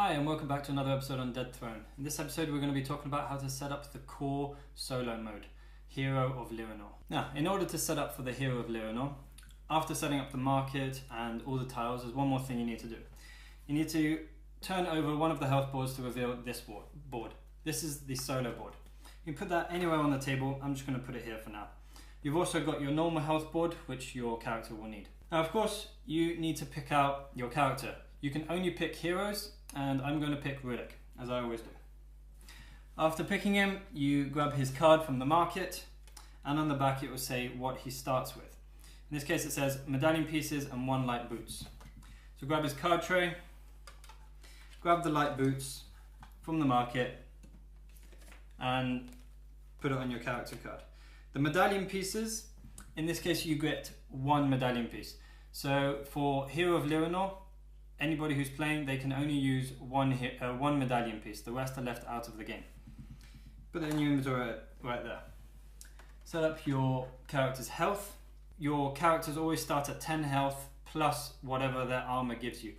Hi and welcome back to another episode on Dead Throne. In this episode we're going to be talking about how to set up the core solo mode, Hero of Lyranor. Now, in order to set up for the Hero of Lyranor, after setting up the market and all the tiles, there's one more thing you need to do. You need to turn over one of the health boards to reveal this board. This is the solo board. You can put that anywhere on the table. I'm just going to put it here for now. You've also got your normal health board, which your character will need. Now, of course, you need to pick out your character. You can only pick heroes, and I'm going to pick Riddick, as I always do. After picking him, you grab his card from the market, and on the back it will say what he starts with. In this case it says medallion pieces and 1 light boots. So grab his card tray, grab the light boots from the market, and put it on your character card. The medallion pieces, in this case you get 1 medallion piece. So for Hero of Lyranor, anybody who's playing, they can only use one medallion piece. The rest are left out of the game. Put that in your inventory right there. Set up your character's health. Your characters always start at 10 health plus whatever their armor gives you.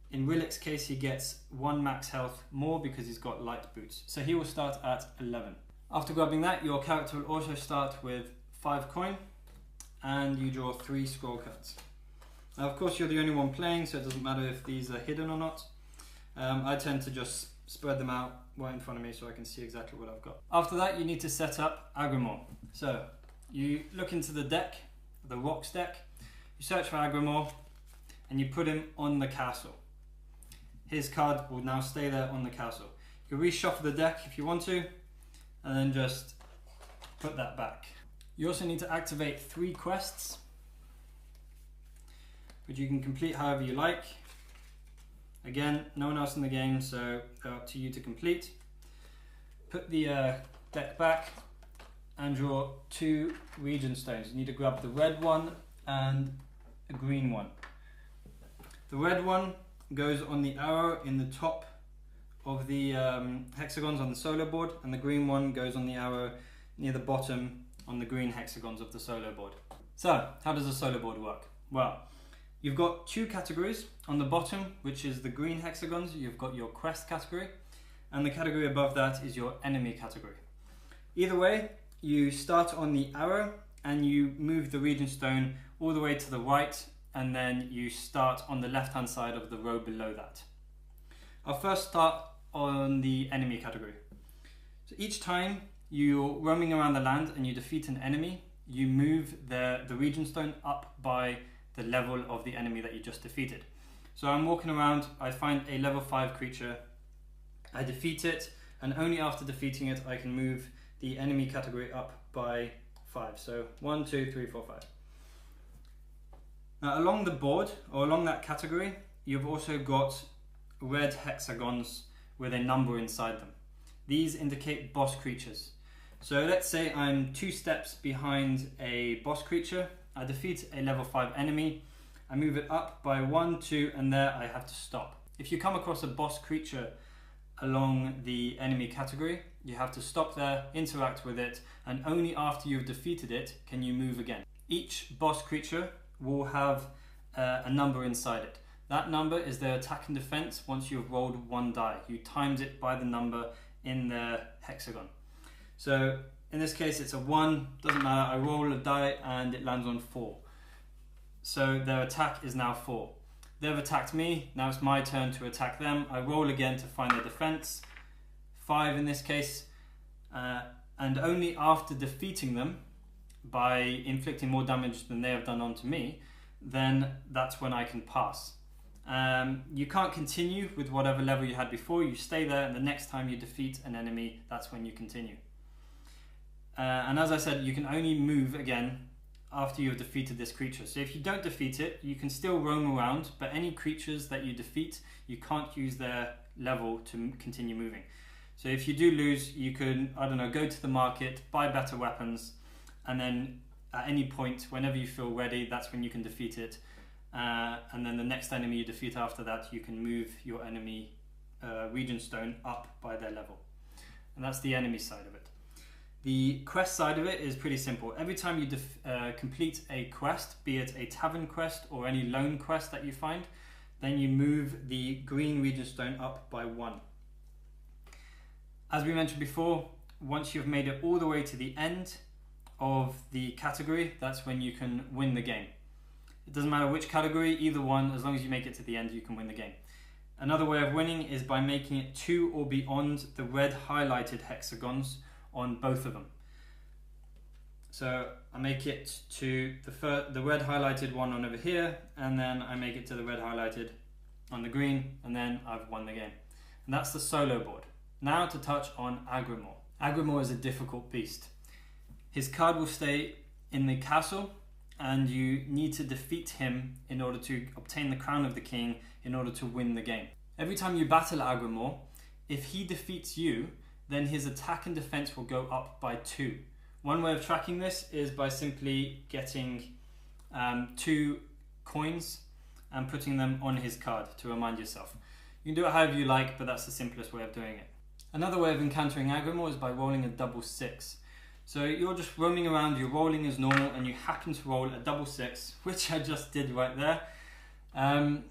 In Riddick's case, he gets 1 max health more because he's got light boots. So he will start at 11. After grabbing that, your character will also start with 5 coin, and you draw 3 scroll cards. Now, of course, you're the only one playing, so it doesn't matter if these are hidden or not. I tend to just spread them out right in front of me so I can see exactly what I've got. After that, you need to set up Agrimor. So you look into the deck, the rocks deck, you search for Agrimor, and you put him on the castle. His card will now stay there on the castle. You can reshuffle the deck if you want to, and then just put that back. You also need to activate 3 quests, which you can complete however you like. Again, no one else in the game, so they're up to you to complete. Put the deck back and draw 2 region stones. You need to grab the red one and a green one. The red one goes on the arrow in the top of the hexagons on the solo board, and the green one goes on the arrow near the bottom on the green hexagons of the solo board. So, how does a solo board work? Well, you've got 2 categories. On the bottom, which is the green hexagons, you've got your quest category, and the category above that is your enemy category. Either way, you start on the arrow and you move the region stone all the way to the right, and then you start on the left hand side of the row below that. I'll first start on the enemy category. So each time you're roaming around the land and you defeat an enemy, you move the region stone up by the level of the enemy that you just defeated. So I'm walking around, I find a level 5 creature, I defeat it, and only after defeating it I can move the enemy category up by 5. So 1, 2, 3, 4, 5. Now along the board, or along that category, you've also got red hexagons with a number inside them. These indicate boss creatures. So let's say I'm 2 steps behind a boss creature, I defeat a level 5 enemy, I move it up by 1, 2, and there I have to stop. If you come across a boss creature along the enemy category, you have to stop there, interact with it, and only after you've defeated it can you move again. Each boss creature will have a number inside it. That number is their attack and defense once you've rolled 1 die. You times it by the number in the hexagon. So in this case it's a 1, doesn't matter, I roll a die and it lands on 4. So their attack is now 4. They've attacked me, now it's my turn to attack them. I roll again to find their defense, 5 in this case, and only after defeating them by inflicting more damage than they have done onto me, then that's when I can pass. You can't continue with whatever level you had before, you stay there, and the next time you defeat an enemy, that's when you continue. And as I said, you can only move again after you've defeated this creature. So if you don't defeat it, you can still roam around, but any creatures that you defeat, you can't use their level to continue moving. So if you do lose, you can, I don't know, go to the market, buy better weapons, and then at any point, whenever you feel ready, that's when you can defeat it. And then the next enemy you defeat after that, you can move your enemy region stone up by their level. And that's the enemy side of it. The quest side of it is pretty simple. Every time you complete a quest, be it a tavern quest or any lone quest that you find, then you move the green region stone up by 1. As we mentioned before, once you've made it all the way to the end of the category, that's when you can win the game. It doesn't matter which category, either one, as long as you make it to the end, you can win the game. Another way of winning is by making it to or beyond the red highlighted hexagons on both of them. So I make it to the red highlighted one on over here, and then I make it to the red highlighted on the green, and then I've won the game. And that's the solo board. Now to touch on Agrimor. Agrimor is a difficult beast. His card will stay in the castle, and you need to defeat him in order to obtain the crown of the king in order to win the game. Every time you battle Agrimor, if he defeats you, then his attack and defense will go up by 2. One way of tracking this is by simply getting 2 coins and putting them on his card to remind yourself. You can do it however you like, but that's the simplest way of doing it. Another way of encountering Agrimor is by rolling a double 6. So you're just roaming around, you're rolling as normal, and you happen to roll a double 6, which I just did right there.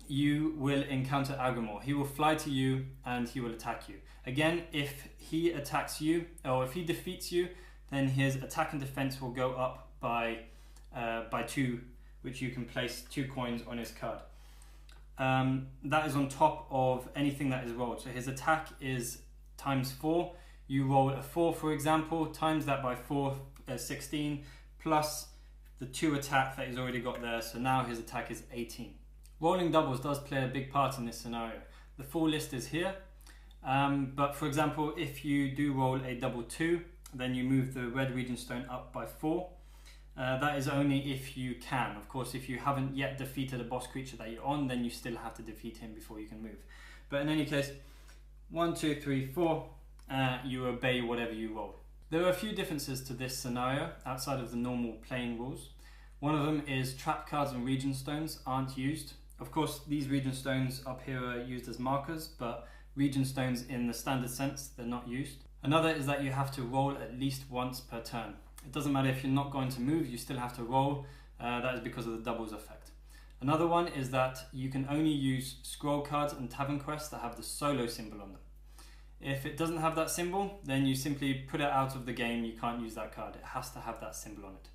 You will encounter Agrimor. He will fly to you and he will attack you. Again, if he attacks you, or if he defeats you, then his attack and defense will go up by 2, which you can place 2 coins on his card. That is on top of anything that is rolled. So his attack is times 4. You roll a 4, for example, times that by 4, 16, plus the 2 attack that he's already got there. So now his attack is 18. Rolling doubles does play a big part in this scenario. The full list is here. But for example, if you do roll a double 2, then you move the red region stone up by 4. That is only if you can. Of course, if you haven't yet defeated a boss creature that you're on, then you still have to defeat him before you can move. But in any case, 1, 2, 3, 4, you obey whatever you roll. There are a few differences to this scenario outside of the normal playing rules. One of them is trap cards and region stones aren't used. Of course, these region stones up here are used as markers, but region stones in the standard sense, they're not used. Another is that you have to roll at least once per turn. It doesn't matter if you're not going to move, you still have to roll. That is because of the doubles effect. Another one is that you can only use scroll cards and tavern quests that have the solo symbol on them. If it doesn't have that symbol, then you simply put it out of the game. You can't use that card. It has to have that symbol on it.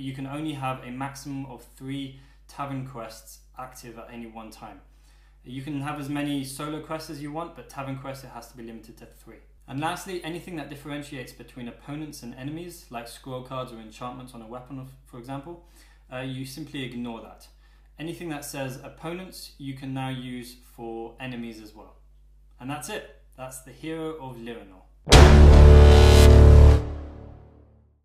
You can only have a maximum of 3 tavern quests active at any one time. You can have as many solo quests as you want, but tavern quests, it has to be limited to 3. And lastly, anything that differentiates between opponents and enemies, like scroll cards or enchantments on a weapon, for example, you simply ignore that. Anything that says opponents, you can now use for enemies as well. And that's it. That's the Hero of Liranor.